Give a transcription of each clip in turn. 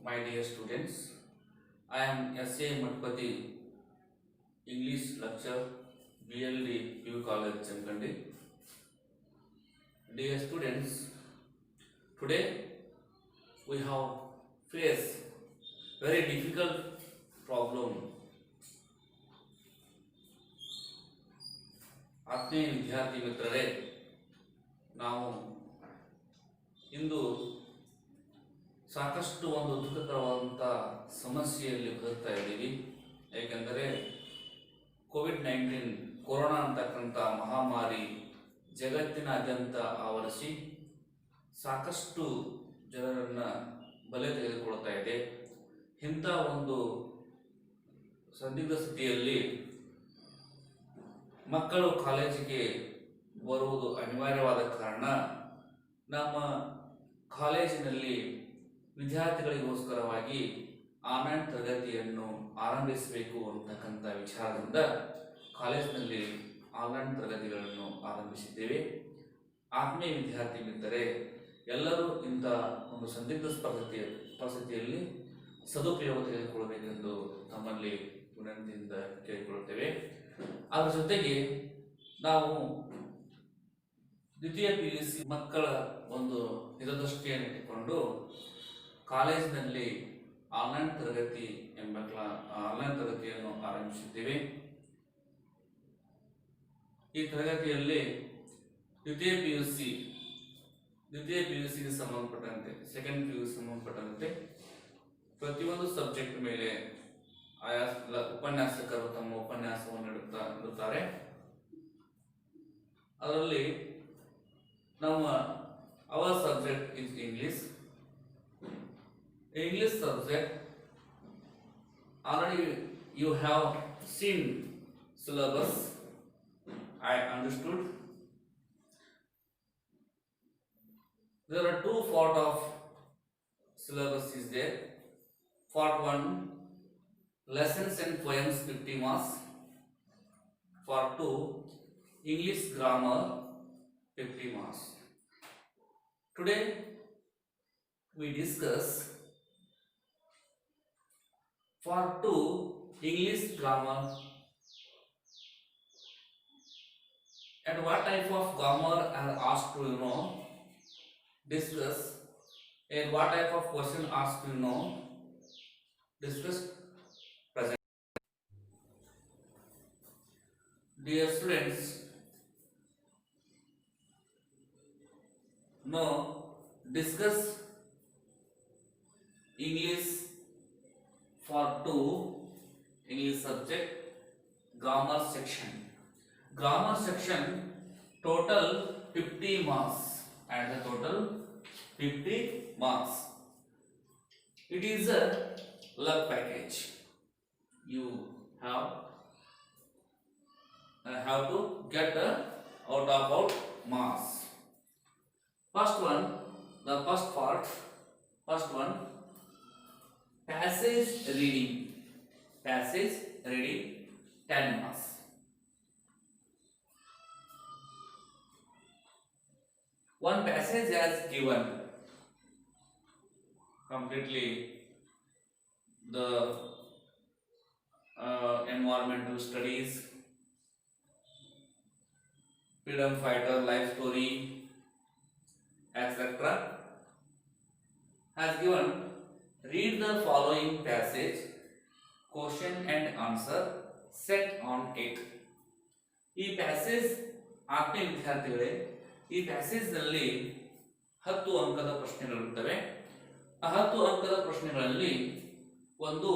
my dear students. I am S.A. Matpati, English lecturer, BLD PU College, Chamkandi. Dear students, today we have faced very difficult problem. ಆತ್ಮೀಯ ವಿದ್ಯಾರ್ಥಿ ಮಿತ್ರರೇ, ನಾವು ಇಂದು ಸಾಕಷ್ಟು ಒಂದು ದುಃಖಕರವಾದಂಥ ಸಮಸ್ಯೆಯಲ್ಲಿ ಬದುಕ್ತಾ ಇದ್ದೀವಿ. ಏಕೆಂದರೆ ಕೋವಿಡ್-19 ಕೊರೋನಾ ಅಂತಕ್ಕಂಥ ಮಹಾಮಾರಿ ಜಗತ್ತಿನಾದ್ಯಂತ ಆವರಿಸಿ ಸಾಕಷ್ಟು ಜನರನ್ನು ಬಲೆ ತೆಗೆದುಕೊಳ್ತಾ ಇದೆ. ಇಂಥ ಒಂದು ಸಂದಿಗ್ಧ ಸ್ಥಿತಿಯಲ್ಲಿ ಮಕ್ಕಳು ಕಾಲೇಜಿಗೆ ಬರುವುದು ಅನಿವಾರ್ಯವಾದ ಕಾರಣ ನಮ್ಮ ಕಾಲೇಜಿನಲ್ಲಿ ವಿದ್ಯಾರ್ಥಿಗಳಿಗೋಸ್ಕರವಾಗಿ ಆನ್ಲೈನ್ ತರಗತಿಯನ್ನು ಆರಂಭಿಸಬೇಕು ಅಂತಕ್ಕಂಥ ವಿಚಾರದಿಂದ ಕಾಲೇಜಿನಲ್ಲಿ ಆನ್ಲೈನ್ ತರಗತಿಗಳನ್ನು ಆರಂಭಿಸಿದ್ದೇವೆ. ಆತ್ಮೀಯ ವಿದ್ಯಾರ್ಥಿ ಮಿತ್ರರೇ, ಎಲ್ಲರೂ ಇಂಥ ಒಂದು ಸಂದಿಗ್ಧ ಪರಿಸ್ಥಿತಿಯಲ್ಲಿ ಸದುಪಯೋಗ ತೆಗೆದುಕೊಳ್ಳಬೇಕೆಂದು ತಮ್ಮಲ್ಲಿ ವಿನಂತಿಯಿಂದ ಕೇಳಿಕೊಳ್ಳುತ್ತೇವೆ. ಅದರ ಜೊತೆಗೆ ನಾವು ದ್ವಿತೀಯ PUC ಮಕ್ಕಳ ಒಂದು ಹಿತದೃಷ್ಟಿಯನ್ನು ಇಟ್ಟುಕೊಂಡು ಕಾಲೇಜಿನಲ್ಲಿ ಆನ್ಲೈನ್ ತರಗತಿಯನ್ನು ಆರಂಭಿಸಿದ್ದೇವೆ. ಈ ತರಗತಿಯಲ್ಲಿ ದ್ವಿತೀಯ PUCಗೆ ಸಂಬಂಧಪಟ್ಟಂತೆ, ಸೆಕೆಂಡ್ PUC ಸಂಬಂಧಪಟ್ಟಂತೆ ಪ್ರತಿಯೊಂದು ಸಬ್ಜೆಕ್ಟ್ ಮೇಲೆ ಆಯಾ ಉಪನ್ಯಾಸಕರು ತಮ್ಮ ಉಪನ್ಯಾಸವನ್ನು ನೀಡುತ್ತಾರೆ. ಅದರಲ್ಲಿ our subject is English subject. Already you have seen syllabus, I understood. There are two part of syllabus is there. Part 1, lessons and poems 50 marks. Part 2, English grammar 50 marks. Today we discuss Part 2, English grammar, and what type of grammar are asked to discuss, and what type of question asked to discuss present. Dear students, now discuss English Part 2, English subject, grammar section. Grammar section total 50 marks, and the total 50 marks. It is a luck package. You have to get out of marks. First one, the first part. First one, passage reading. Passage reading 10 marks. One passage has given completely the environmental studies, freedom fighter life story, etc. has given. Read the following passage, question and answer, set on it. ಈ passage ಆತ್ಮೀಯ ವಿದ್ಯಾರ್ಥಿಗಳೇ, ಈ passage ನಲ್ಲಿ 10 ಅಂಕದ ಪ್ರಶ್ನೆಗಳಿರುತ್ತವೆ. ಆ 10 ಅಂಕದ ಪ್ರಶ್ನೆಗಳಲ್ಲಿ ಒಂದು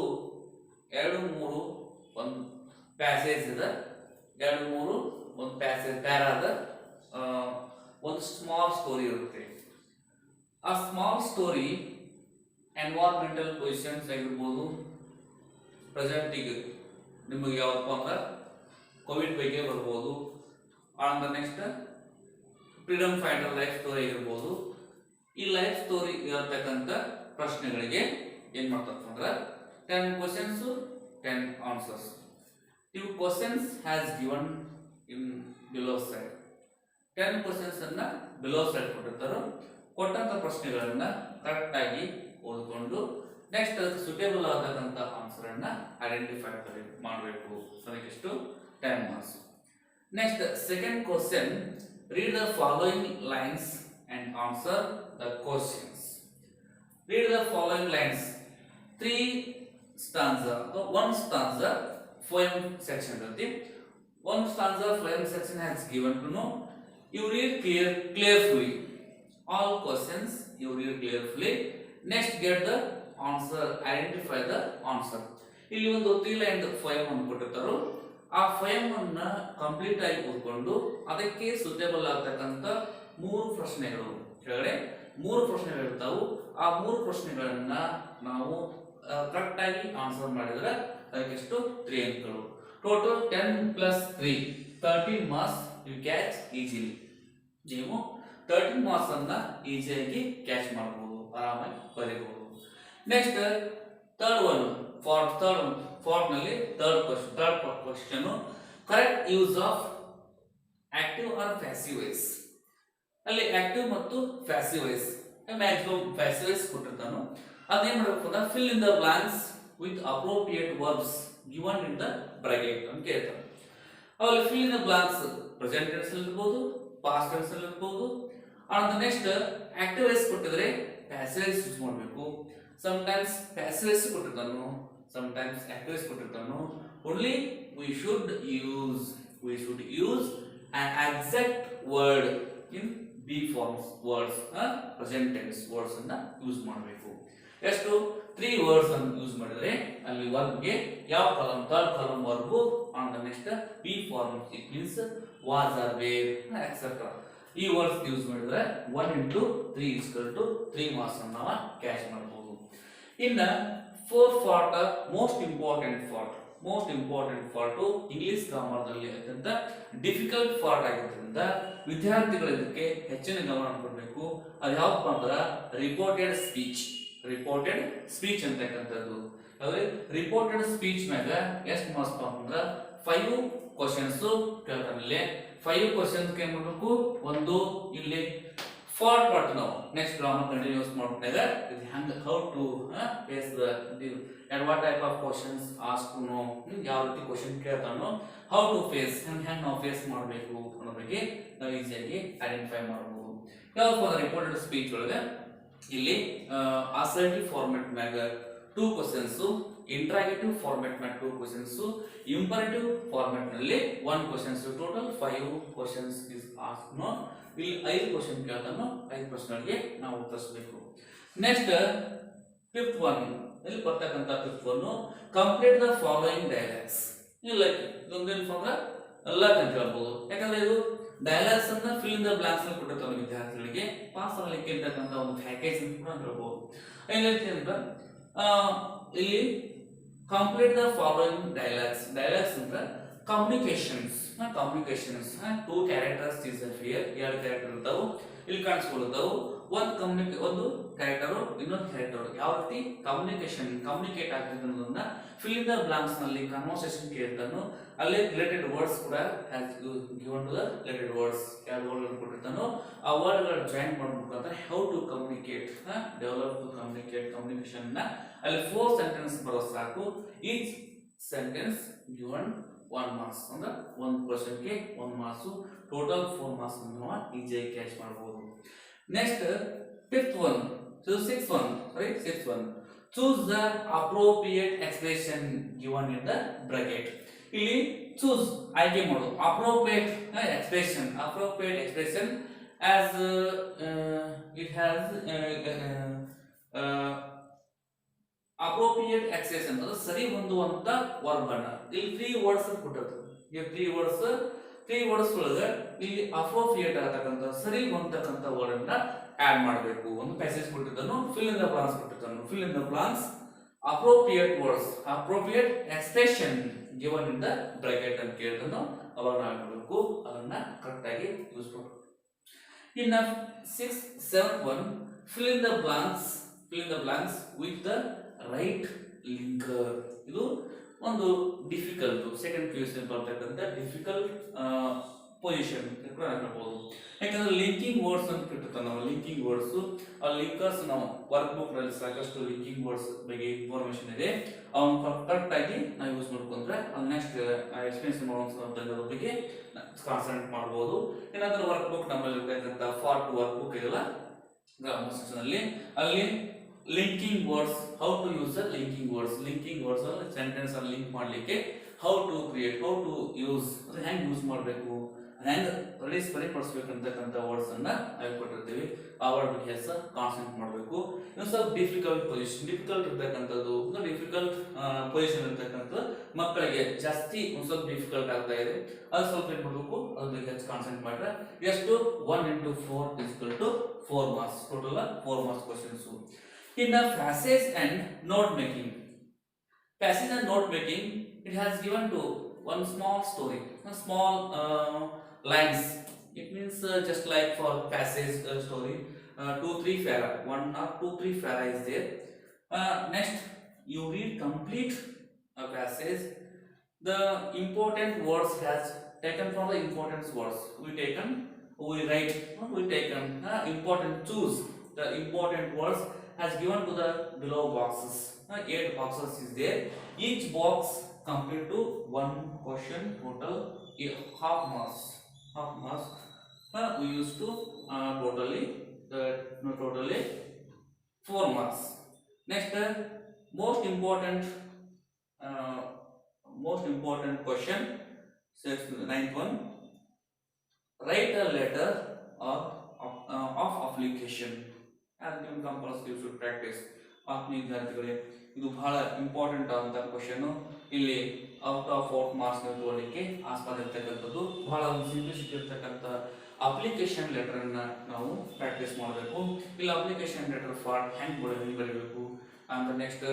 passage ಇದೆ, ಒಂದು ಪ್ಯಾಸೇಜ್ ಪ್ಯಾರಾದ ಒಂದು ಸ್ಮಾಲ್ ಸ್ಟೋರಿ ಇರುತ್ತೆ. ಆ ಸ್ಮಾಲ್ ಸ್ಟೋರಿ ಎನ್ವೈರನ್ಮೆಂಟಲ್ ಕ್ವೆಶ್ಚನ್ಸ್ ಆಗಿರ್ಬೋದು. ಪ್ರೆಸೆಂಟ್ ಈಗ ನಿಮಗೆ ಯಾವಪ್ಪ ಅಂದ್ರೆ ಕೋವಿಡ್ ಬಗ್ಗೆ ಬರ್ಬೋದು. ಆಮೇಲೆ next freedom fighter life story ಆಗಿರ್ಬೋದು. ಈ ಲೈಫ್ ಸ್ಟೋರಿ ಇರತಕ್ಕಂಥ ಪ್ರಶ್ನೆಗಳಿಗೆ ಏನ್ ಮಾಡ್ತಾರೆ ಅಂದ್ರೆ 10 questions 10 answers. Two questions has given in below side. 10 questions ಅನ್ನ below side ಕೊಟ್ಟಿರ್ತಾರೆ. ಕೊಟ್ಟಂತ ಪ್ರಶ್ನೆಗಳನ್ನ ಕರೆಕ್ಟ್ ಆಗಿ ಓದಿಕೊಂಡು ನೆಕ್ಸ್ಟ್ ಅದಕ್ಕೆ ಸುಟೇಬಲ್ ಆದಂತ ಆನ್ಸರ್ ಅನ್ನ ಐಡೆಂಟಿಫೈ ಮಾಡಬೇಕು. ಅದಕ್ಕೆ ಎಷ್ಟು 10 marks. Next second question, read the following lines and answer the questions. Read the following lines. 3 stanza or 1 stanza poem section irutte. 1 stanza poem section has given to know. You read carefully all questions, you read carefully. Next get the answer, identify the answer. ಇಲ್ಲಿ ಒಂದು 3 line poem ಅನ್ನು ಕೊಟ್ಟಿರ್ತಾರೋ ಆ poem ಅನ್ನ complete ಆಗಿ ಓದ್ಕೊಂಡು ಅದಕ್ಕೆ suitable ಆಗತಕ್ಕಂತ 3 ಪ್ರಶ್ನೆಗಳು ಕೆಳಗಡೆ 3 ಪ್ರಶ್ನೆಗಳು ಇರ್ತಾವು. ಆ 3 ಪ್ರಶ್ನೆಗಳನ್ನ ನಾವು ಕರೆಕ್ಟ್ ಆಗಿ ಆನ್ಸರ್ ಮಾಡಿದ್ರೆ ಅದಕ್ಕೆ ಎಷ್ಟು 3 ಅಂಕಗಳು. Total 10 plus 3 13 marks you catch easily. ನೀವು 13 ಮಾರ್ಕ್ಸ್ ಅನ್ನ ಈಜಿಯಾಗಿ ಕ್ಯಾಚ್ ಮಾಡಬಹುದು, ಆರಾಮಾಗಿ ಬರೀಬಹುದು. ನೆಕ್ಸ್ಟ್ ಥರ್ಡ್ ಒನ್ ಫಾರ್ಟ್ ನಲ್ಲಿ third question, correct use of active or passive voice. ಅಲ್ಲಿ ಆಕ್ಟಿವ್ ಮತ್ತು passive voice, maximum passive voice ಕೊಟ್ಟಿರ್ತಾನು. ಅದೇನ್ ಮಾಡಬೇಕು ಅಂದ್ರೆ fill in the blanks with appropriate verbs given in the bracket ಅಂತ ಹೇಳ್ತಾರೆ. ಅವಾಗ fill in the blanks present tense ಅಲ್ಲಿ ಇರಬಹುದು, ಪಾಸ್ಟ್ ಟೆನ್ಸ್ ಅಲ್ಲಿ ಇರಬಹುದು. ಆನಂತರ ನೆಕ್ಸ್ಟ್ ಆಕ್ಟಿವ್ ವಾಯ್ಸ್ ಕೊಟ್ಟಿದ್ರೆ ಪ್ಯಾಸಿವ್ ವಾಯ್ಸ್ ಯೂಸ್ ಮಾಡಬೇಕು. ಸಮಟೈಮ್ಸ್ ಪ್ಯಾಸಿವ್ ವಾಯ್ಸ್ ಕೊಟ್ಟಿರ್ತಾನು, ಸಮಟೈಮ್ಸ್ ಆಕ್ಟಿವ್ ವಾಯ್ಸ್ ಕೊಟ್ಟಿರ್ತಾನು. Only we should use an exact word in B forms words, present tense words ಅನ್ನ ಯೂಸ್ ಮಾಡಬೇಕು. ಎಷ್ಟು 3 ವರ್ಡ್ಸ್ ಅನ್ನು ಯೂಸ್ ಮಾಡಿದ್ರೆ ಅಲ್ಲಿ ವರ್ಬ್ ಗೆ ಯಾವ column, third column verb on the next be form, it means was are were etcetera. ಈ words use ಮಾಡಿದ್ರೆ 1 into 3 = 3 ಮಾರ್ಕ್ಸ್ ಅನ್ನು ನಾವು ಕ್ಯಾಚ್ ಮಾಡಬಹುದು. ಇನ್ನ fourth part, most important part English grammar ದಲ್ಲಿ ಅತ್ಯಂತ ಡಿಫಿಕಲ್ಟ್ ಪಾರ್ಟ್ ಆಗಿರೋದ್ರಿಂದ ವಿದ್ಯಾರ್ಥಿಗಳು ಇದಕ್ಕೆ ಹೆಚ್ಚಿನ ಗಮನ ಕೊಡಬೇಕು. ಅದು ಯಾವಪ್ಪ ಅಂದ್ರೆ ರಿಪೋರ್ಟೆಡ್ ಸ್ಪೀಚ್ ಅಂತಕ್ಕಂಥದ್ದು. ಅಂದ್ರೆ ರಿಪೋರ್ಟೆಡ್ ಸ್ಪೀಚ್ ಮ್ಯಾಗ ಎಷ್ಟು ಮಾರ್ಕ್ಸ್ ಅಂದ್ರೆ 5 ಕ್ವಶನ್ಸ್ ಕೇಳ್ತಾನೆ. 5 ಕ್ವಶನ್ಸ್ ಏನ್ ಮಾಡಬೇಕು, ಒಂದು ಇಲ್ಲಿ ಫಾರ್ಟ್ ಪಾರ್ಟ್ ನಾವು ನೆಕ್ಸ್ಟ್ ಗ್ರಾಮರ್ ಕಂಟಿನ್ಯೂಸ್ ಮಾಡ್ಕೊಂಡಾಗ ಇದು ಹ್ಯಾಂಗ್ how to face the and what type of questions ask to know, ಯಾವ ರೀತಿ ಕ್ವಶನ್ ಕೇಳ್ತಾನೋ, ಹೌ ಟು ಫೇಸ್ ಹೆಂಗೆ ನಾವು ಫೇಸ್ ಮಾಡಬೇಕು ಅನ್ನೋ ಬಗ್ಗೆ ನಾವು ಈಸಿಯಾಗಿ ಐಡೆಂಟಿಫೈ ಮಾಡಬಹುದು. ಯಾವಪ್ಪ ರಿಪೋರ್ಟೆಡ್ ಸ್ಪೀಚ್ ಒಳಗೆ ಇಲ್ಲಿ ಅಸರ್ಟಿವ್ ಫಾರ್ಮ್ಯಾಟ್ ಮ್ಯಾಗ 2 ಕ್ವಶನ್ಸ್, ಇಂಟ್ರಾಗೇಟಿವ್ ಫಾರ್ಮ್ಯಾಟ್ ಮ್ಯಾಗ 2 ಕ್ವಶನ್ಸ್, ಇಂಪರೇಟಿವ್ ಫಾರ್ಮ್ಯಾಟ್ ನಲ್ಲಿ 1 questions, total 5 questions is ask no. ಇಲ್ಲಿ 5 ಕ್ವಶನ್ ಕೇಳ್ತಾನೋ 5 ಪ್ರಶ್ನೆಗಳಿಗೆ ನಾವು ಉತ್ತರಿಸಬೇಕು. ನೆಕ್ಸ್ಟ್ ಫಿಫ್ತ್ ಒನ್, ಇಲ್ಲಿ ಬರ್ತಕ್ಕಂಥ fifth one, complete the following dialogues. ಇಲ್ಲ ಇದೊಂದೇನಪ್ಪ ಅಂದ್ರೆ ಎಲ್ಲ ಅಂತ ಹೇಳ್ಬೋದು. ಯಾಕಂದ್ರೆ ಇದು ಡೈಲಾಗ್ಸ್ ಅನ್ನ ಫಿಲ್ ಇನ್ ದ ಬ್ಲಾಂಕ್ಸ್ ನಲ್ಲಿ ಕೊಟ್ಟಿರ್ತಾರೆ ವಿದ್ಯಾರ್ಥಿಗಳಿಗೆ, ಪಾಸ್ ಆಗಲಿಕ್ಕೆ ಇರ್ತಕ್ಕಂಥ ಒಂದು ಪ್ಯಾಕೇಜ್ ಅಂತ ಕೂಡ ಹೇಳ್ಬೋದು. ಏನ್ ಹೇಳ್ತೀನಿ ಅಂದ್ರೆ ಇಲ್ಲಿ ಕಂಪ್ಲೀಟ್ ದ ಫಾಲೋಯಿಂಗ್ ಡೈಲಾಗ್ಸ್ ಅಂದ್ರೆ communications 2 characters is here. 2 character ಇರ್ತಾವು ಇಲ್ಲಿ ಕಾಣಿಸ್ಕೊಳ್ಳುತ್ತಾವು. ಒಂದು ಕ್ಯಾರೆಕ್ಟರ್ ಇನ್ನೊಂದು ಕ್ಯಾರೆಕ್ಟರ್ ಯಾವ ರೀತಿ ಕಮ್ಯುನಿಕೇಟ್ ಆಗ್ತಿದೆ ಅನ್ನೋದನ್ನ ಫಿಲ್ ಇನ್ ದ ಬ್ಲಾಂಕ್ಸ್ ನಲ್ಲಿ ಕನ್ವರ್ಸೇಷನ್ ಕೇಳ್ತಾನೋ, ಅಲ್ಲಿ ರಿಲೇಟೆಡ್ ವರ್ಡ್ಸ್ ಕೂಡ has given to the related words. ಯಾವ ವರ್ಡ್ ಅನ್ನು ಕೊಟ್ಟಿರ್ತಾನೋ ಆ ವರ್ಡ್ ಗಳ ಜಾಯಿನ್ ಮಾಡಬೇಕು ಅಂತ how to communicate, develop to communication ನ ಅಲ್ಲಿ 4 ಸೆಂಟೆನ್ಸ್ ಬರೋ ಸಾಕು. ಈಚ್ ಸೆಂಟೆನ್ಸ್ ಗಿವನ್ 1 ಮಾರ್ಕ್ಸ್ ಅಂದ್ರೆ 1 ಕ್ವಶನ್ ಗೆ 1 ಮಾರ್ಕ್ಸ್, ಟೋಟಲ್ 4 ಮಾರ್ಕ್ಸ್ ಅನ್ನು ನಾವು ಈಜಿಯಾಗಿ ಕ್ಯಾಚ್ ಮಾಡಬಹುದು. Next fifth one, sixth one, choose the appropriate expression given in the bracket. ಇಲ್ಲಿ ಚೂಸ್ ಆಯ್ಕೆ ಮಾಡು, appropriate expression as it has appropriate expression ಅದು ಸರಿ ಹೊಂದುವಂತ ವರ್ಬ್ ಅನ್ನ ಇಲ್ಲಿ 3 ವರ್ಡ್ಸ್ ಕೊಟ್ಟಿರ್ತಾರೆ. ಈ 3 ವರ್ಡ್ಸ್ ಒಳಗೆ ಇಲ್ಲಿ ಅಪ್ರೋಪ್ರಿಯೇಟ್ ಆಗತಕ್ಕಂತ ಸರಿ ಹೊಂದತಕ್ಕಂತ ವರ್ಡ್ ಅನ್ನ ಆಡ್ ಮಾಡಬೇಕು. ಒಂದು ಪ್ಯಾಸೇಜ್ ಕೊಟ್ಟಿದ್ದಾನು, ಫಿಲ್ ಇನ್ ದ ಬ್ಲಾಂಕ್ಸ್ ಕೊಟ್ಟಿದ್ದಾನು. Fill in the blanks appropriate words, appropriate expression given in the bracket ಅಂತ ಕೇಳ್ತಾನು. ಅವಾಗ ನಾವು ಮಾಡಬೇಕು, ಅದನ್ನ ಕರೆಕ್ಟ್ ಆಗಿ ಯೂಸ್ ಮಾಡಬೇಕು. ಇನ್ನ 6th 7th one, fill in the blanks with the right linker. ಇದು ಒಂದು ಡಿಫಿಕಲ್ಟ್ ಸೆಕೆಂಡ್ PUC ಬರ್ತಕ್ಕಂಥ ಡಿಫಿಕಲ್ಟ್ ಪೊಸಿಷನ್ ಕೂಡ ಹಾಕಬಹುದು. ಯಾಕಂದ್ರೆ ಲಿಂಕಿಂಗ್ ವರ್ಡ್ಸ್ ಅಂತ ಇಟ್ಟಿರ್ತಾವೆ ನಾವು ಲಿಂಕಿಂಗ್ ವರ್ಡ್ಸ್, ಆ ಲಿಂಕರ್ಸ್ ನಾವು ವರ್ಕ್ ಬುಕ್ ನಲ್ಲಿ ಸಾಕಷ್ಟು ಲಿಂಕಿಂಗ್ ವರ್ಡ್ಸ್ ಬಗ್ಗೆ ಇನ್ಫಾರ್ಮೇಶನ್ ಇದೆ. ಅವನ್ನ ಕರೆಕ್ಟ್ ಆಗಿ ನಾವು ಯೂಸ್ ಮಾಡ್ಕೊಂಡ್ರೆ ನೆಕ್ಸ್ಟ್ ಎಕ್ಸ್ಪೀರಿಯನ್ಸ್ ಮಾಡುವಂತ ಬಗ್ಗೆ ಕಾನ್ಸಂಟ್ರೇಟ್ ಮಾಡಬಹುದು. ಏನಾದ್ರೂ ವರ್ಕ್ ಬುಕ್ ನಮ್ಮಲ್ಲಿ ಇರ್ತಕ್ಕಂಥ ಫಾರ್ ಟು ವರ್ಕ್ ಬುಕ್ ಇದೆಲ್ಲ ಗ್ರಾಮರ್ ಸೆಕ್ಷನ್ ಅಲ್ಲಿ linking words, how to use the linking words ಅಲ್ಲಿ ಸೆಂಟೆನ್ಸ್ ಅನ್ನು ಲಿಂಕ್ ಮಾಡಲಿಕ್ಕೆ how to create, how to use ಅಂದ್ರೆ ಹೆಂಗ್ ಯೂಸ್ ಮಾಡಬೇಕು, ಹೆಂಗ್ ಸರಿಪಡಿಸಬೇಕಂತಕ್ಕಂಥ ವರ್ಡ್ಸ್ ಅನ್ನ ಹೇಳ್ಕೊಟ್ಟಿರ್ತೀವಿ. ಆ ವರ್ಡ್ ಬಗ್ಗೆ ಕಾನ್ಸಂಟ್ರೇಟ್ ಮಾಡಬೇಕು. ಇನ್ನು ಸ್ವಲ್ಪ ಡಿಫಿಕಲ್ಟ್ ಇರ್ತಕ್ಕಂಥದ್ದು, ಡಿಫಿಕಲ್ಟ್ ಪೊಸಿಷನ್ ಇರ್ತಕ್ಕಂಥದ್ದು ಮಕ್ಕಳಿಗೆ ಜಾಸ್ತಿ ಒಂದು ಸ್ವಲ್ಪ ಡಿಫಿಕಲ್ಟ್ ಆಗ್ತಾ ಇದೆ, ಅದು ಸ್ವಲ್ಪ ಏನ್ ಮಾಡಬೇಕು, ಅದ್ರ ಬಗ್ಗೆ ಹೆಚ್ಚು ಕಾನ್ಸಂಟ್ರೇಟ್ ಮಾಡ್ರೆ ಎಷ್ಟು 1 into 4 = 4 marks. Total 4 marks questions. In the passage and note making, it has given to one small story, a small lines. It means just like for passage story, 2-3 para, 1 or 2-3 para is there. Next, you read complete a passage. The important words has taken from the important words. Important, choose the important words has given to the below boxes. 8 boxes is there. Each box complete to 1 question, total half marks. We used to totally 4 marks. Next, most important question, 9th one. Write a letter of application. As you compulsory should practice. ಆತ್ಮೀಯ ವಿದ್ಯಾರ್ಥಿಗಳೇ, ಇದು ಬಹಳ important ಅಂತ question. ಇಲ್ಲಿ out of 4 marks ತಗೊಳ್ಳಿಕ್ಕೆ ಆಸ್ಪದ ಇರ್ತಕ್ಕಂಥದ್ದು. ಬಹಳ ಸಿಂಪ್ಲಿಸಿಟಿ ಇರ್ತಕ್ಕಂಥ ಅಪ್ಲಿಕೇಶನ್ ಲೆಟರ್ ಅನ್ನ ನಾವು ಪ್ರಾಕ್ಟೀಸ್ ಮಾಡಬೇಕು. ಇಲ್ಲಿ ಅಪ್ಲಿಕೇಶನ್ ಲೆಟರ್ ಫಾರ್ಮ್ ಹೆಂಗ್ ಬರೀಬೇಕು ಅಂತ, next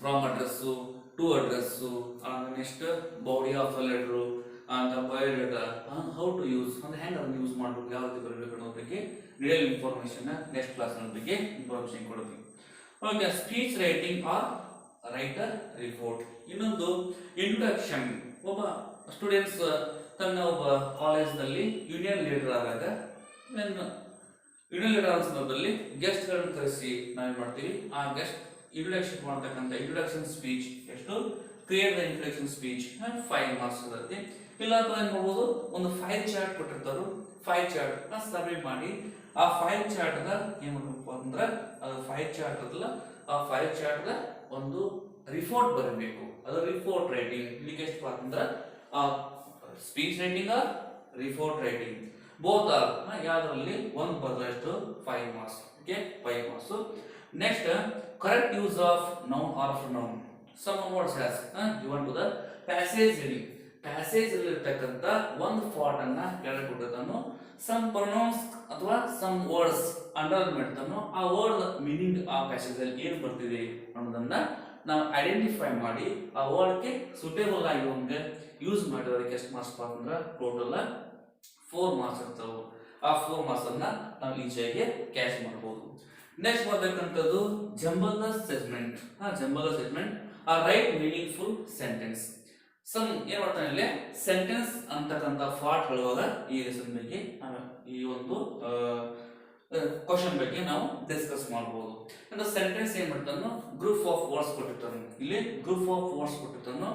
from address, to address, next body of the letter ಅಂತ, ಬಯೋಡೇಟಾ, ಹೌ ಟು ಯೂಸ್ ಅಂದ್ರೆ ಹೆಂಗ್ ಅದನ್ನ ಯೂಸ್ ಮಾಡಬೇಕು, ಯಾವ ರೀತಿ ಬರಬೇಕು ಅನ್ನೋ ಬಗ್ಗೆ ರಿಯಲ್ ಇನ್ಫಾರ್ಮೇಶನ್ ನೆಕ್ಸ್ಟ್ ಕ್ಲಾಸ್ ಬಗ್ಗೆ ಇನ್ಫಾರ್ಮೇಶನ್ ಕೊಡ್ತೀವಿ. Okay, speech writing or writer report. ಇನ್ನೊಂದು ಇಂಟ್ರೊಡಕ್ಷನ್. ಒಬ್ಬ ಸ್ಟೂಡೆಂಟ್ಸ್ ತನ್ನ ಒಬ್ಬ ಕಾಲೇಜ್ನಲ್ಲಿ ಯೂನಿಯನ್ ಲೀಡರ್ ಆದಾಗ, ಯೂನಿಯನ್ ಲೀಡರ್ ಆದ ಸಂದರ್ಭದಲ್ಲಿ ಗೆಸ್ಟ್ ಗಳನ್ನ ಕರೆಸಿ ನಾವೇನ್ ಮಾಡ್ತೀವಿ, ಆ ಗೆಸ್ಟ್ ಇಂಟ್ರೊಡಕ್ಷನ್ ಮಾಡ್ತಕ್ಕಂಥ ಇಂಟ್ರೊಡಕ್ಷನ್ ಸ್ಪೀಚ್ ಎಷ್ಟು, create the introduction speech 5 marks ಇರುತ್ತೆ. ಇಲ್ಲ ಅಥವಾ ಏನ್ ಮಾಡ್ಬೋದು, ಒಂದು ಫೈಲ್ ಚಾರ್ಟ್ ಕೊಟ್ಟಿರ್ತಾರೋ, ಫೈಲ್ ಚಾರ್ಟ್ ಸಬ್ಮಿಟ್ ಮಾಡಿ ಆ ಫೈಲ್ ಚಾರ್ಟ್ ಏನ್ ಮಾಡಬೇಕು ಅಂದ್ರೆ, ಅದು ಫೈಲ್ ಚಾರ್ಟ್ ಅದಲ್ಲ, ಆ ಫೈಲ್ ಚಾರ್ಟ್ ಒಂದು ರಿಪೋರ್ಟ್ ಬರಬೇಕು. ಅದು ರಿಪೋರ್ಟ್ ರೈಟಿಂಗ್. ಇದಕ್ಕೆ ಎಷ್ಟು ಪಾರ್ಟ್ ಅಂದ್ರೆ speech writing or report writing, both or ಯಾವ್ದ್ರಲ್ಲಿ ಒಂದು ಬದಲಷ್ಟು 5 marks. Okay, 5 marks. Next, correct use of noun or pronoun. Some words has given to the passage reading. Passage ಅಲ್ಲಿ ಇರ್ತಕ್ಕಂಥ ಒಂದು ಪಾರ್ಟ್ ಅನ್ನ ಕೆಳಕೊಟ್ಟಿರ್ತಾನೋ, ಸಮ್ ಪ್ರೊನೌನ್ಸ್ ಅಥವಾ ಸಮ್ ವರ್ಡ್ಸ್ ಅಂಡರ್ ಮಾಡ್ತಾನೋ, ಆ ವರ್ಡ್ ಮೀನಿಂಗ್ ಆ ಪ್ಯಾಸೇಜ್ ಅಲ್ಲಿ ಏನ್ ಬರ್ತಿದೆ ಅನ್ನೋದನ್ನ ನಾವು ಐಡೆಂಟಿಫೈ ಮಾಡಿ ಆ ವರ್ಡ್ಗೆ ಸೂಟೇಬಲ್ ಆಗಿರುವಂಗೆ ಯೂಸ್ ಮಾಡಿರೋದಕ್ಕೆ ಎಷ್ಟು ಮಾರ್ಕ್ಸ್ ಅಂದ್ರೆ ಟೋಟಲ್ 4 marks ಇರ್ತಾವೆ. ಆ 4 marks ಅನ್ನ ನಾವು ಈಸಿಯಾಗಿ ಕ್ಯಾಚ್ ಮಾಡಬಹುದು. ನೆಕ್ಸ್ಟ್ ಬರ್ತಕ್ಕಂಥದ್ದು ಜಂಬಲ್ ಸೆಗ್ಮೆಂಟ್. ಆ ರೈಟ್ ಮೀನಿಂಗ್ಫುಲ್ ಸೆಂಟೆನ್ಸ್. ಸಮ್ ಏನ್ ಮಾಡ್ತಾನೆ ಇಲ್ಲಿ, ಸೆಂಟೆನ್ಸ್ ಅಂತಕ್ಕಂಥ ಪಾರ್ಟ್ ಹೇಳುವಾಗ ಈ ಲೆಸನ್ ಬಗ್ಗೆ ಈ ಒಂದು ಕ್ವಶನ್ ಬಗ್ಗೆ ನಾವು ಡಿಸ್ಕಸ್ ಮಾಡಬಹುದು. ಅಂದ್ರೆ ಸೆಂಟೆನ್ಸ್ ಏನ್ ಮಾಡ್ತಾನೋ, ಗ್ರೂಪ್ ಆಫ್ ವರ್ಡ್ಸ್ ಕೊಟ್ಟಿರ್ತಾನೆ. ಇಲ್ಲಿ ಗ್ರೂಪ್ ಆಫ್ ವರ್ಡ್ಸ್ ಕೊಟ್ಟಿರ್ತಾನೋ,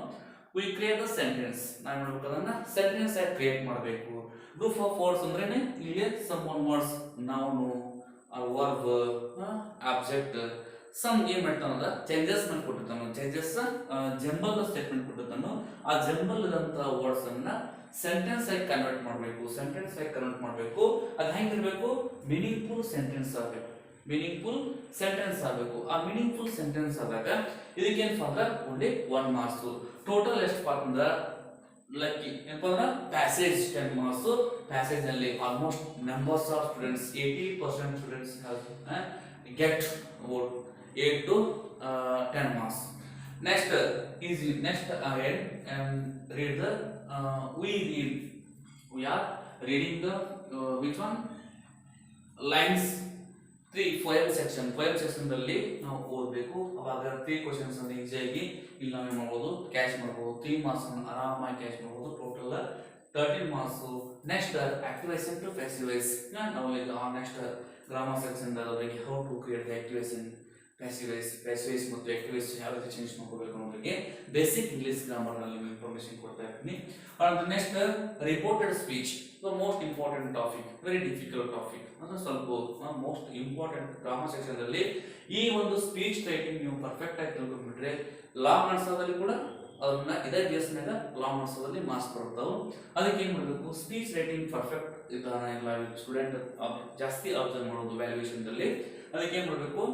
ವಿ ಕ್ರಿಯೇಟ್ ದ ಸೆಂಟೆನ್ಸ್. ನಾವು ಮಾಡ್ಬೇಕು ಅದನ್ನ ಸೆಂಟೆನ್ಸ್ ಆಗಿ ಕ್ರಿಯೇಟ್ ಮಾಡಬೇಕು. ಗ್ರೂಪ್ ಆಫ್ ವರ್ಡ್ಸ್ ಅಂದ್ರೇನೆ ಇಲ್ಲಿ some one words, noun, verb, object, some ಏನ್ ಮಾಡ್ತಾನಂದ್ರ ಚೇಂಜಸ್ ನ ಕೊಟ್ಟಿರ್ತಾನೋ, ಚೇಂಜಸ್ ಜಂಬಲ್ ಸ್ಟೇಟ್ಮೆಂಟ್ ಕೊಟ್ಟಿರ್ತಾನೋ, ಆ ಜಂಬಲ್ ಇದಂತ ವರ್ಡ್ಸ್ ಅನ್ನ ಸೆಂಟೆನ್ಸ್ ಆಗಿ ಕನ್ವರ್ಟ್ ಮಾಡಬೇಕು. ಅದು ಹೆಂಗಿರ್ಬೇಕು, ಮೀನಿಂಗ್ಫುಲ್ ಸೆಂಟೆನ್ಸ್ ಆಗಬೇಕು. ಆ ಮೀನಿಂಗ್ಫುಲ್ ಸೆಂಟೆನ್ಸ್ ಆದಾಗ ಇದಕ್ಕೆ ಏನಪ್ಪ ಅಂದ್ರೆ ಓನ್ಲಿ 1 marks. ಟೋಟಲ್ ಎಷ್ಟು ಪಾರ್ಟ್ ಅಂದ್ರೆ ಲಕ್ಕಿ ಏನಪ್ಪ ಅಂದ್ರೆ ಪ್ಯಾಸೇಜ್ 10 marks. ಪ್ಯಾಸೇಜ್ ನಲ್ಲಿ almost numbers of students 80% students get about 8 to 10 marks. Next, easy. Next, ahead and read the. We are reading the which one? Lines 3 poem section. ದಲ್ಲಿ ನಾವು ಓದಬೇಕು. ಅವಾಗ 3 questions ಅನ್ನು ಈಸಿಯಾಗಿ ಇಲ್ಲಿ ನಾವು ಏನು ಮಾಡಬಹುದು, ಕ್ಯಾಚ್ ಮಾಡಬಹುದು. 3 marks ಅನ್ನು ಆರಾಮಾಗಿ ಕ್ಯಾಚ್ ಮಾಡಬಹುದು. Total 13 marks. Next, activation to passive voice. Now like next grammar section like how to create the activation, passive voice ಮತ್ತು activation ಯಾವ ರೀತಿ ಚೇಂಜ್ ಮಾಡ್ಕೋಬೇಕು ಅನ್ನೋದಕ್ಕೆ ಬೇಸಿಕ್ ಇಂಗ್ಲಿಷ್ ಗ್ರಾಮರ್ ನಲ್ಲಿ ಇನ್ಫಾರ್ಮೇಶನ್ ಕೊಡ್ತಾ ಇದ್ದೀನಿ. And next, reported speech, the most important topic, very difficult topic. ಅಂದ್ರೆ ಸ್ವಲ್ಪ ಮೋಸ್ಟ್ ಇಂಪಾರ್ಟೆಂಟ್ ಗ್ರಾಮರ್ ಸೆಕ್ಷನ್ ಅಲ್ಲಿ ಈ ಒಂದು ಸ್ಪೀಚ್ ರೈಟಿಂಗ್ ನೀವು ಪರ್ಫೆಕ್ಟ್ ಆಗಿ ತಿಳ್ಕೊಂಡ್ಬಿಟ್ರೆ ಲಾ ಮಾಡ್ಸೋದ್ರಲ್ಲಿ ಕೂಡ ಅದನ್ನ ಇದೇ ಬೇಸ್ ಮೇಲೆ ಲಾ ಮಾಡ್ಸೋದ್ರಲ್ಲಿ ಮಾರ್ಕ್ಸ್ ಬರುತ್ತಾವೆ. ಅದಕ್ಕೆ ಏನ್ ಮಾಡಬೇಕು, ಸ್ಪೀಚ್ ರೈಟಿಂಗ್ ಪರ್ಫೆಕ್ಟ್ ಇದಾನ ಇಲ್ಲ ಸ್ಟೂಡೆಂಟ್ ಜಾಸ್ತಿ ಅಬ್ಸರ್ವ್ ಮಾಡೋದು ವ್ಯಾಲ್ಯೂಯೇಷನ್ ದಲ್ಲಿ. ಅದಕ್ಕೆ ಏನ್ ಮಾಡಬೇಕು,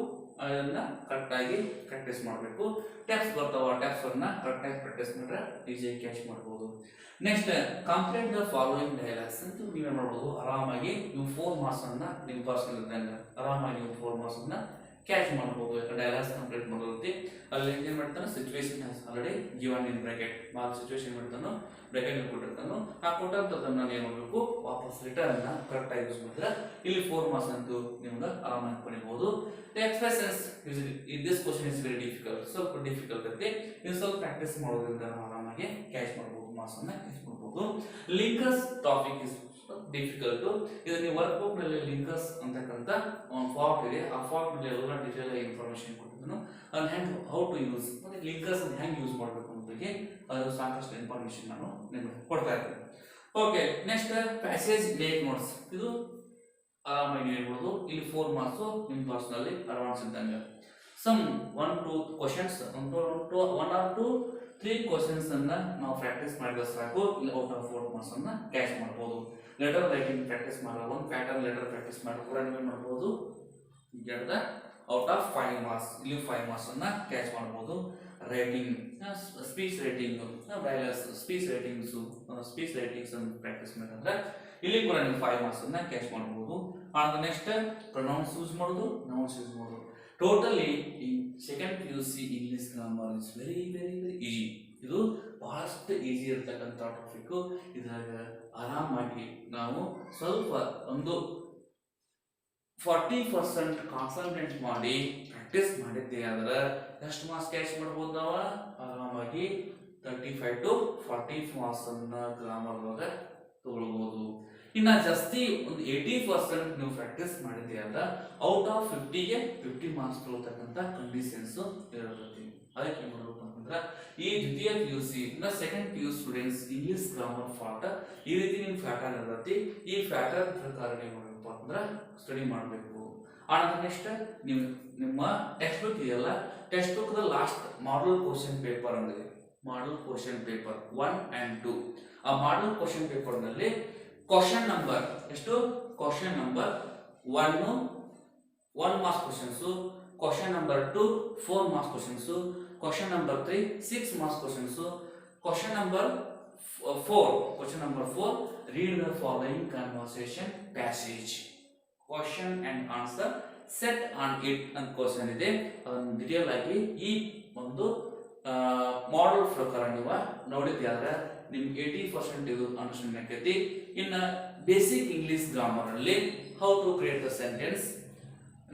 ಅದನ್ನ ಕರೆಕ್ಟ್ ಆಗಿ ಪ್ರಾಕ್ಟೀಸ್ ಮಾಡಬೇಕು. ಟ್ಯಾಪ್ಸ್ ಬರ್ತಾವ, ಟ್ಯಾಪ್ಸ್ ಅನ್ನ ಕರೆಕ್ಟ್ ಆಗಿ ಪ್ರಾಕ್ಟೀಸ್ ಮಾಡಿದ್ರೆ ಈಸಿಯಾಗಿ ಕ್ಯಾಚ್ ಮಾಡಬಹುದು. Next, complete the following dialogues ಅಂತ ನೀವೇ ಮಾಡಬಹುದು. ಆರಾಮಾಗಿ ನೀವು 4 ಮಾರ್ಕ್ಸ್ ಅನ್ನ ನಿಮ್ಮ ಪರ್ಸನಲ್ ಇದ್ದಂಗೆ ಆರಾಮಾಗಿ ನೀವು 4 ಮಾರ್ಕ್ಸ್ ಅನ್ನ ಕ್ಯಾಚ್ ಮಾಡಬಹುದು. ಡೈಲಾಗ್ಸ್ ಕಂಪ್ಲೀಟ್ ಮಾಡೋದಕ್ಕೆ ಅಲ್ಲಿ ಏನ್ ಮಾಡ್ತಾನೆ, situation has already given in bracket, mall situation ಮಾಡ್ತಾನೋ ಬ್ರಾಕೆಟ್ ಕೊಟ್ಟಿರ್ತಾನೋ ಆ ಕೊಟ್ಟಂತದನ್ನ ಏನ್ ಮಾಡಬೇಕು, ವಾಪಸ್ ರಿಟರ್ನ್ ಅನ್ನ ಕರೆಕ್ಟ್ ಆಗಿ ಯೂಸ್ ಮಾಡಿದ್ರೆ ಇಲ್ಲಿ 4 ಮಾರ್ಕ್ಸ್ ಅಂತೂ ನಿಮ್ಗೆ ಆರಾಮಾಗಿ ಪಡಿಬಹುದು. Expressions this question is very difficult, ಸ್ವಲ್ಪ ಡಿಫಿಕಲ್ಟ್ ಇರುತ್ತೆ. ನೀವು ಸ್ವಲ್ಪ ಪ್ರಾಕ್ಟೀಸ್ ಮಾಡೋದ್ರಿಂದ ಆರಾಮಾಗಿ ಕ್ಯಾಚ್ ಮಾಡಬಹುದು, ಮಾರ್ಕ್ಸ್ ಅನ್ನ ಕ್ಯಾಚ್ ಮಾಡಬಹುದು. Linkers topic is difficult. ಇದು ನೀವು ವರ್ಕ್ ಬುಕ್ ನಲ್ಲಿ ಲಿಂಕರ್ಸ್ ಅಂತಕ್ಕಂತ ಒಂದು ಫಾರ್ಮ್ ಇದೆ. ಆ ಫಾರ್ಮ್ ನಲ್ಲಿ ಎಲ್ಲ ಡೀಟೇಲ್ ಆಗಿ ಇನ್ಫಾರ್ಮೇಶನ್ ಕೊಟ್ಟಿದ್ದನು. ಅದನ್ನ ಹೆಂಗ್ ಹೌ ಟು ಯೂಸ್ ಮತ್ತೆ ಲಿಂಕರ್ಸ್ ಅನ್ನು ಹೆಂಗ್ ಯೂಸ್ ಮಾಡಬೇಕು ಅನ್ನೋದಕ್ಕೆ ಅದರ ಸಾಕಷ್ಟು ಇನ್ಫಾರ್ಮೇಶನ್ ನಾನು ನಿಮಗೆ ಕೊಡ್ತಾ ಇದ್ದೀನಿ. Okay, next passage make notes. ಇದು ಆರಾಮಾಗಿ ಹೇಳ್ಬೋದು. ಇಲ್ಲಿ 4 ಮಾರ್ಕ್ಸ್ ನಿಮ್ಮ ಪರ್ಸನಲಿ ಅಡ್ವಾನ್ಸ್ ಇದ್ದಂಗೆ. ಸಮ್ 1-2 ಕ್ವಶನ್ಸ್, 1 or 2-3 ಕ್ವಶನ್ಸ್ ಅನ್ನ ನಾವು ಪ್ರಾಕ್ಟೀಸ್ ಮಾಡಿದ್ರೆ ಸಾಕು. ಇಲ್ಲಿ ಔಟ್ ಆಫ್ 4 ಮಾರ್ಕ್ಸ್ ಅನ್ನ ಕ್ಯಾಚ್ ಮಾಡಬಹುದು. ಲೆಟರ್ ರೈಟಿಂಗ್ ಪ್ರಾಕ್ಟೀಸ್ ಮಾಡೋ, ಒಂದು ಪ್ಯಾಟರ್ನ್ ಲೆಟರ್ ಪ್ರಾಕ್ಟೀಸ್ ಮಾಡೋ ಕೂಡ ನೀವು ಮಾಡಬಹುದು. ಗೆಟ್ ಔಟ್ ಆಫ್ 5 ಮಾರ್ಕ್ಸ್, ಇಲ್ಲಿ 5 ಮಾರ್ಕ್ಸ್ ಅನ್ನ ಕ್ಯಾಚ್ ಮಾಡಬಹುದು. Writing, speech writing, dialogues, speech writings ಅನ್ನು ಪ್ರಾಕ್ಟೀಸ್ ಮಾಡಿದ್ರೆ ಇಲ್ಲಿ ಕೂಡ ನೀವು 5 ಮಾರ್ಕ್ಸ್ ಅನ್ನ ಕ್ಯಾಚ್ ಮಾಡಬಹುದು. ಆದ ನೆಕ್ಸ್ಟ್ ಪ್ರೊನೌನ್ಸ್ ಯೂಸ್ ಮಾಡೋದು, ನೌನ್ಸ್ ಯೂಸ್ ಮಾಡೋದು. ಟೋಟಲಿ ಈ second PUC English grammar is very very very easy. ಇದು ಬಹಳಷ್ಟು ಈಜಿ ಇರ್ತಕ್ಕಂಥ ಟಾಪಿಕ್. ಇದ್ರಾಗ ಆರಾಮಾಗಿ ನಾವು ಸ್ವಲ್ಪ ಒಂದು 40% ಕಾನ್ಸಂಟ್ರೇಟ್ ಮಾಡಿ ಪ್ರಾಕ್ಟೀಸ್ ಮಾಡಿದ್ದೆ ಆದ್ರೆ ಎಷ್ಟು ಮಾರ್ಕ್ಸ್ ಕ್ಯಾಚ್ ಮಾಡಬಹುದು ನಾವು ಆರಾಮಾಗಿ 35 to 40 ಮಾರ್ಕ್ಸ್ ಅನ್ನ ಗ್ರಾಮರ್ ಒಳಗೆ ತಗೊಳ್ಬಹುದು. ಇನ್ನ ಜಾಸ್ತಿ ಒಂದು 80% ನೀವು ಪ್ರಾಕ್ಟೀಸ್ ಮಾಡಿದ್ದೆ ಆದ್ರೆ ಔಟ್ ಆಫ್ 50ಗೆ 50 ಮಾರ್ಕ್ಸ್ ತಗೊಳ್ತಕ್ಕಂಥ ಕಂಡೀಷನ್ಸ್ ಇರುತ್ತೆ. ಅದಕ್ಕೆ ಏನ್ ಮಾಡಬೇಕು ಅಂತಂದ್ರೆ ಈ ದ್ವಿತೀಯ PUC second PU students English grammar part ಈ ರೀತಿ ನಿಮ್ ಪ್ಯಾಟರ್ನ್ ಇರುತ್ತೆ. ಈ ಪ್ಯಾಟರ್ನ್ ಪ್ರಕಾರ ಏನ್ ಮಾಡಬೇಕು ಅಂದ್ರೆ ಸ್ಟಡಿ ಮಾಡಬೇಕು. ಆನಂತರ ನೆಕ್ಸ್ಟ್ ನೀವು ನಿಮ್ಮ ಟೆಕ್ಸ್ಟ್ ಬುಕ್ ಇದೆಯಲ್ಲ, text book the last model question paper ಅಂದ್ರೆ ಮಾಡಲ್ ಕ್ವಶನ್ ಪೇಪರ್ 1 and 2. ಆ ಮಾಡಲ್ ಕ್ವಶನ್ ಪೇಪರ್ ನಲ್ಲಿ ಕ್ವಶನ್ ನಂಬರ್ ಎಷ್ಟು, question number 1 marks questions, question number 2 4 marks questions, question number 3 6 marks questions, question number 4 read the following conversation passage, question and answer set on it ಅಂತ question ಇದೆ. ಅದನ್ನು detail ಆಗಿ ಈ ಒಂದು model ಪ್ರಕಾರ ನೀವು ನೋಡಿದ್ಯಾದ್ರೆ ನಿಮ್ಗೆ 80% ಇದು ಅಂಡರ್ಸ್ಟ್ಯಾಂಡಿಂಗ್ ಆಕೈತಿ. ಇನ್ನ ಬೇಸಿಕ್ ಇಂಗ್ಲಿಷ್ ಗ್ರಾಮರ್ ಅಲ್ಲಿ how to create the sentence,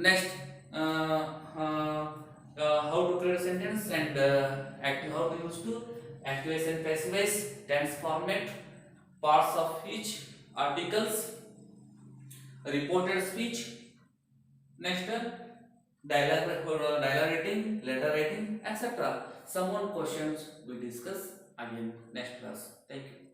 next how to create a sentence and how to use to active and passive voice, tense format, parts of each, articles, reported speech. Next, dialogue writing, letter writing, etc. Some one questions we discuss again next class. Thank you.